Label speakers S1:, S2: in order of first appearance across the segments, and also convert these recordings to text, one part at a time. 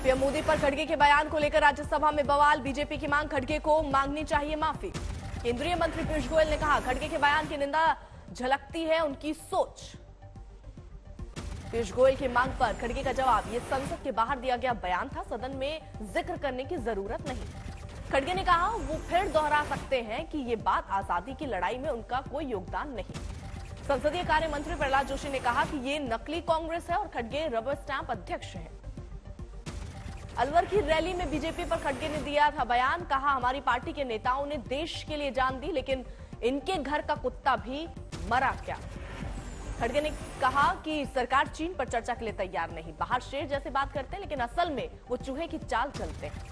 S1: PM Modi पर खड़गे के बयान को लेकर राज्यसभा में बवाल। बीजेपी की मांग, खड़गे को मांगनी चाहिए माफी। केंद्रीय मंत्री पीयूष गोयल ने कहा, खड़गे के बयान की निंदा झलकती है उनकी सोच। पीयूष गोयल की मांग पर खड़गे का जवाब, ये संसद के बाहर दिया गया बयान था, सदन में जिक्र करने की जरूरत नहीं। खड़गे ने कहा, वो फिर दोहरा सकते हैं कि ये बात आजादी की लड़ाई में उनका कोई योगदान नहीं। संसदीय कार्य मंत्री प्रहलाद जोशी ने कहा कि ये नकली कांग्रेस है और खड़गे रबर स्टैंप अध्यक्ष हैं। अलवर की रैली में बीजेपी पर खड़गे ने दिया था बयान। कहा, हमारी पार्टी के नेताओं ने देश के लिए जान दी, लेकिन इनके घर का कुत्ता भी मरा क्या। खड़गे ने कहा कि सरकार चीन पर चर्चा के लिए तैयार नहीं। बाहर शेर जैसे बात करते हैं, लेकिन असल में वो चूहे की चाल चलते हैं।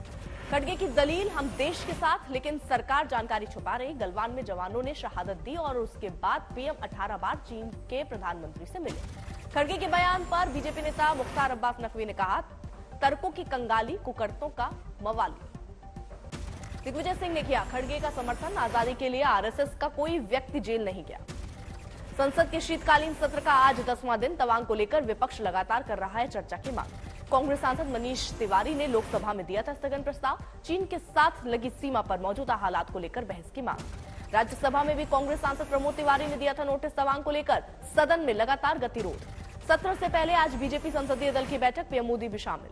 S1: खड़गे की दलील, हम देश के साथ, लेकिन सरकार जानकारी छुपा रही। गलवान में जवानों ने शहादत दी और उसके बाद पीएम 18 बार चीन के प्रधानमंत्री से मिले। खड़गे के बयान पर बीजेपी नेता मुख्तार अब्बास नकवी ने कहा, तर्कों की कंगाली, कुकर्तों का मवाली। दिग्विजय सिंह ने किया खड़गे का समर्थन। आजादी के लिए आरएसएस का कोई व्यक्ति जेल नहीं गया। संसद के शीतकालीन सत्र का आज 10वां दिन। तवांग को लेकर विपक्ष लगातार कर रहा है चर्चा की मांग। कांग्रेस सांसद मनीष तिवारी ने लोकसभा में दिया था स्थगन प्रस्ताव। चीन के साथ लगी सीमा पर मौजूदा हालात को लेकर बहस की मांग। राज्यसभा में भी कांग्रेस सांसद प्रमोद तिवारी ने दिया था नोटिस। तवांग को लेकर सदन में लगातार गतिरोध। सत्र से पहले आज बीजेपी संसदीय दल की बैठक, पीएम मोदी भी शामिल।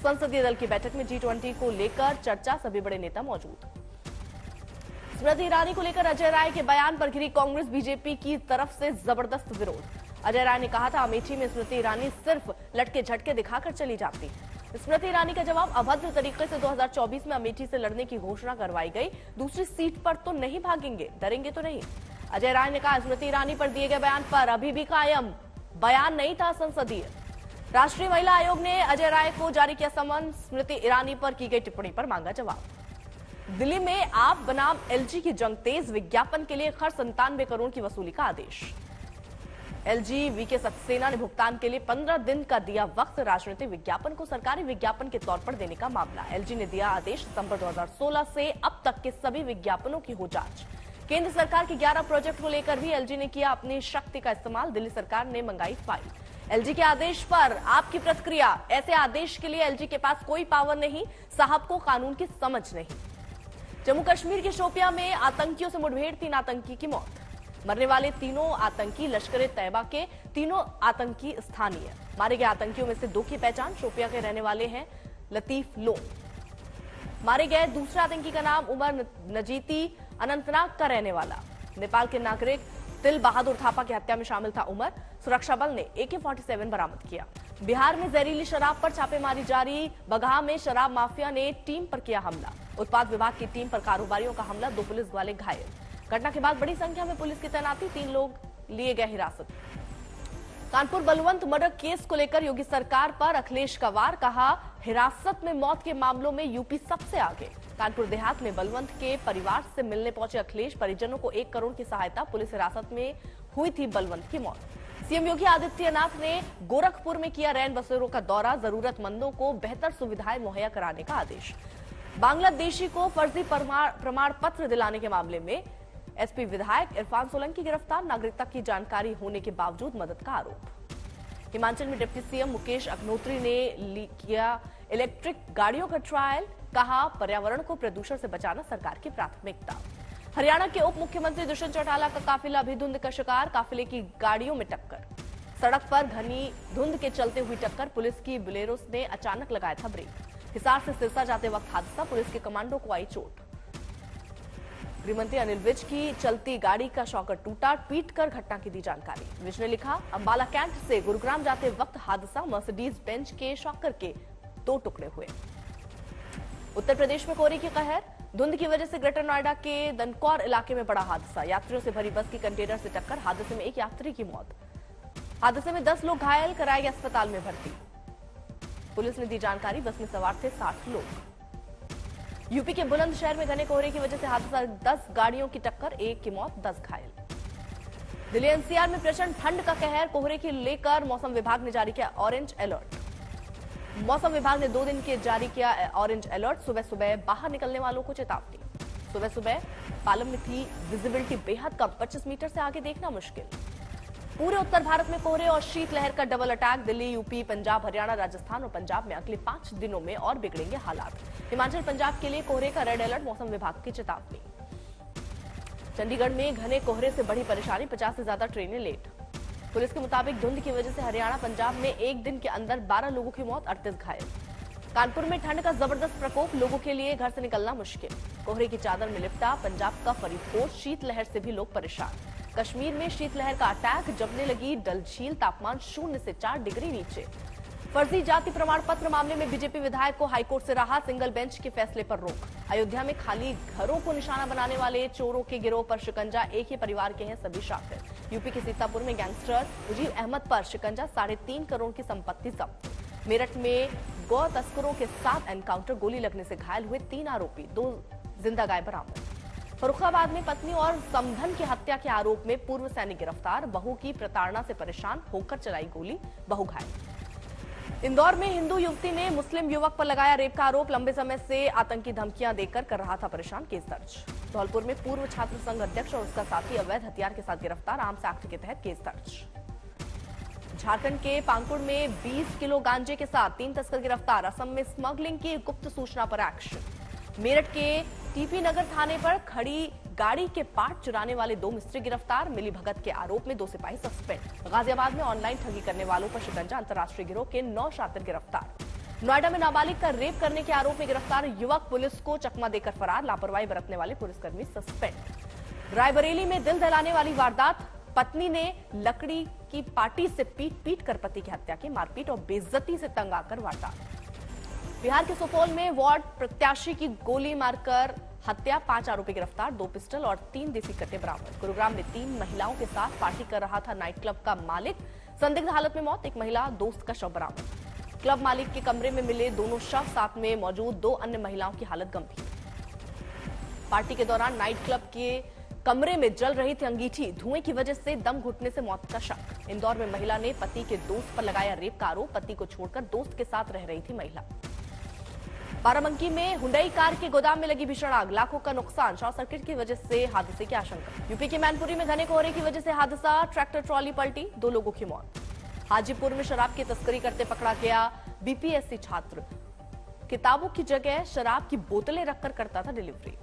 S1: संसदीय दल की बैठक में G20 को लेकर चर्चा, सभी बड़े नेता मौजूद। स्मृति ईरानी को लेकर अजय राय के बयान पर घिरी कांग्रेस। बीजेपी की तरफ से जबरदस्त विरोध। अजय राय ने कहा था, अमेठी में स्मृति ईरानी सिर्फ लटके झटके दिखाकर चली जाती। स्मृति ईरानी का जवाब, अभद्र तरीके से 2024 में अमेठी से लड़ने की घोषणा करवाई गई, दूसरी सीट पर तो नहीं भागेंगे, डरेंगे तो नहीं। अजय राय ने कहा, स्मृति ईरानी पर दिए गए बयान पर अभी भी कायम, बयान नहीं था संसदीय। राष्ट्रीय महिला आयोग ने अजय राय को जारी किया समन। स्मृति ईरानी पर की गई टिप्पणी पर मांगा जवाब। दिल्ली में आप बनाम एलजी की जंग तेज। विज्ञापन के लिए खर्च 97 करोड़ की वसूली का आदेश। एलजी वीके सक्सेना ने भुगतान के लिए 15 दिन का दिया वक्त। राजनीतिक विज्ञापन को सरकारी विज्ञापन के तौर पर देने का मामला। एलजी ने दिया आदेश, सितंबर 2016 से अब तक के सभी विज्ञापनों की हो जांच। केंद्र सरकार के 11 प्रोजेक्ट को लेकर भी एलजी ने किया अपनी शक्ति का इस्तेमाल। दिल्ली सरकार ने मंगाई फाइल। एलजी के आदेश पर आपकी प्रतिक्रिया, ऐसे आदेश के लिए एलजी के पास कोई पावर नहीं, साहब को कानून की समझ नहीं। जम्मू कश्मीर के शोपियां में आतंकियों से मुठभेड़, 3 आतंकी की मौत। मरने वाले तीनों आतंकी लश्कर तैयबा के, तीनों आतंकी स्थानीय। मारे गए आतंकियों में से 2 की पहचान शोपियां के रहने वाले हैं लतीफ लोन। मारे गए दूसरे आतंकी का नाम उमर नजीती, अनंतनाग का रहने वाला। नेपाल के नागरिक तिल बहादुर थापा की हत्या में शामिल था उमर। सुरक्षा बल ने AK-47 बरामद किया। बिहार में जहरीली शराब पर छापेमारी जारी। बगहा में शराब माफिया ने टीम पर किया हमला। उत्पाद विभाग की टीम पर कारोबारियों का हमला, 2 पुलिस वाले घायल। घटना के बाद बड़ी संख्या में पुलिस की तैनाती, 3 लोग लिए गए हिरासत। कानपुर बलवंत मर्डर केस को लेकर योगी सरकार पर अखिलेश का वार। कहा, हिरासत में मौत के मामलों में यूपी सबसे आगे। कानपुर देहात में बलवंत के परिवार से मिलने पहुंचे अखिलेश। परिजनों को 1 करोड़ की सहायता। पुलिस हिरासत में हुई थी बलवंत की मौत। सीएम योगी आदित्यनाथ ने गोरखपुर में किया रैन बसेरों का दौरा। जरूरतमंदों को बेहतर सुविधाएं मुहैया कराने का आदेश। बांग्लादेशी को फर्जी प्रमाण पत्र दिलाने के मामले में एसपी विधायक इरफान सोलंकी गिरफ्तार। नागरिकता की जानकारी होने के बावजूद मदद का आरोप। हिमाचल में डिप्टी सीएम मुकेश अग्निहोत्री ने किया इलेक्ट्रिक गाड़ियों का ट्रायल। कहा, पर्यावरण को प्रदूषण से बचाना सरकार की प्राथमिकता। हरियाणा के उप मुख्यमंत्री दुष्यंत चौटाला का काफिला भी धुंध का शिकार। काफिले की गाड़ियों में टक्कर। सड़क पर घनी धुंध के चलते हुई टक्कर। पुलिस की बोलेरो ने अचानक लगाया था ब्रेक। हिसार से सिरसा जाते वक्त हादसा। पुलिस के कमांडो को आई चोट। गृहमंत्री अनिल विज की चलती गाड़ी का शॉकर टूटा। ट्वीट कर घटना की दी जानकारी। विज ने लिखा, अंबाला कैंट से गुरुग्राम जाते वक्त हादसा। मर्सिडीज बेंच के शॉकर के 2 टुकड़े हुए। उत्तर प्रदेश में कोहरे की कहर। धुंध की वजह से ग्रेटर नोएडा के दनकौर इलाके में बड़ा हादसा। यात्रियों से भरी बस की कंटेनर से टक्कर। हादसे में 1 यात्री की मौत। हादसे में 10 लोग घायल, कराए गए अस्पताल में भर्ती। पुलिस ने दी जानकारी, बस में सवार थे 60 लोग। यूपी के बुलंदशहर में घने कोहरे की वजह से हादसा। 10 गाड़ियों की टक्कर, 1 की मौत, 10 घायल। दिल्ली एनसीआर में प्रचंड ठंड का कहर। कोहरे की लेकर मौसम विभाग ने जारी किया ऑरेंज अलर्ट। मौसम विभाग ने 2 दिन के जारी किया ऑरेंज अलर्ट। सुबह सुबह बाहर निकलने वालों को चेतावनी। सुबह सुबह पालम में थी विजिबिलिटी बेहद कम, 25 मीटर से आगे देखना मुश्किल। पूरे उत्तर भारत में कोहरे और शीतलहर का double attack. Delhi, UP, Punjab, Haryana, Rajasthan और पंजाब में अगले 5 दिनों में और बिगड़ेंगे हालात। हिमाचल, पंजाब के लिए कोहरे का रेड अलर्ट, मौसम विभाग की चेतावनी। चंडीगढ़ में घने कोहरे से बड़ी परेशानी, 50 से ज्यादा ट्रेनें लेट। पुलिस के मुताबिक धुंध की वजह से हरियाणा, पंजाब में एक दिन के अंदर 12 लोगों की मौत, 38 घायल। कानपुर में ठंड का जबरदस्त प्रकोप, लोगों के लिए घर से निकलना मुश्किल। कोहरे की चादर में लिपटा पंजाब का फरीदकोट, शीतलहर से भी लोग परेशान। कश्मीर में शीतलहर का अटैक, जमने लगी डल झील, तापमान 0 से 4 डिग्री नीचे। फर्जी जाति प्रमाण पत्र मामले में बीजेपी विधायक को हाईकोर्ट से राहत, सिंगल बेंच के फैसले पर रोक। अयोध्या में खाली घरों को निशाना बनाने वाले चोरों के गिरोह पर शिकंजा, एक ही परिवार के हैं सभी शातिर। यूपी के सीतापुर में गैंगस्टर मुजीब अहमद पर शिकंजा, 3.5 करोड़ की संपत्ति जब्त। मेरठ में गौ तस्करों के साथ एनकाउंटर, गोली लगने से घायल हुए 3 आरोपी, 2 जिंदा गाय बरामद। फर्रुखाबाद में पत्नी और समधन की हत्या के आरोप में पूर्व सैनिक गिरफ्तार, बहू की प्रताड़ना से परेशान होकर चलाई गोली, बहू घायल। इंदौर में हिंदू युवती ने मुस्लिम युवक पर लगाया रेप का आरोप, लंबे समय से आतंकी धमकियां देकर कर रहा था परेशान, केस दर्ज। धौलपुर में पूर्व छात्र संघ अध्यक्ष और उसका साथी अवैध हथियार के साथ गिरफ्तार, आर्म्स एक्ट के तहत केस दर्ज। झारखंड के पाकुड़ में 20 किलो गांजे के साथ 3 तस्कर गिरफ्तार, असम में स्मगलिंग की गुप्त सूचना पर एक्शन। मेरठ के टीपी नगर थाने पर खड़ी गाड़ी के पार्ट चुराने वाले 2 मिस्त्री गिरफ्तार, मिली भगत के आरोप में 2 सिपाही सस्पेंड। गाजियाबाद में ऑनलाइन ठगी करने वालों पर शिकंजा, अंतर्राष्ट्रीय गिरोह के 9 शातिर गिरफ्तार। नोएडा में नाबालिग का रेप करने के आरोप में गिरफ्तार युवक, पुलिस को चकमा देकर फरार, लापरवाही बरतने वाले पुलिसकर्मी सस्पेंड। रायबरेली में दिल दहलाने वाली वारदात, पत्नी ने लकड़ी की पार्टी से पीट कर पति की हत्या की, मारपीट और बेइज्जती से तंग आकर वारदात। बिहार के सुपौल में वार्ड प्रत्याशी की गोली मारकर हत्या, 5 आरोपी गिरफ्तार, 2 पिस्टल और 3 देसी कट्टे बरामद। गुरुग्राम में 3 महिलाओं के साथ पार्टी कर रहा था नाइट क्लब का मालिक, संदिग्ध हालत में मौत, एक महिला दोस्त का शव बरामद। क्लब मालिक के कमरे में मिले दोनों शव, साथ में मौजूद 2 अन्य महिलाओं की हालत गंभीर। पार्टी के दौरान नाइट क्लब के कमरे में जल रही थी अंगीठी, धुएं की वजह से दम घुटने से मौत का शक। इंदौर में महिला ने पति के दोस्त पर लगाया रेप का आरोप, पति को छोड़कर दोस्त के साथ रह रही थी महिला। बाराबंकी में हुंडई कार के गोदाम में लगी भीषण आग, लाखों का नुकसान, शॉर्ट सर्किट की वजह से हादसे की आशंका। यूपी के मैनपुरी में घने कोहरे की वजह से हादसा, ट्रैक्टर ट्रॉली पलटी, 2 लोगों की मौत। हाजीपुर में शराब की तस्करी करते पकड़ा गया बीपीएससी छात्र, किताबों की जगह शराब की बोतलें रखकर करता था डिलीवरी।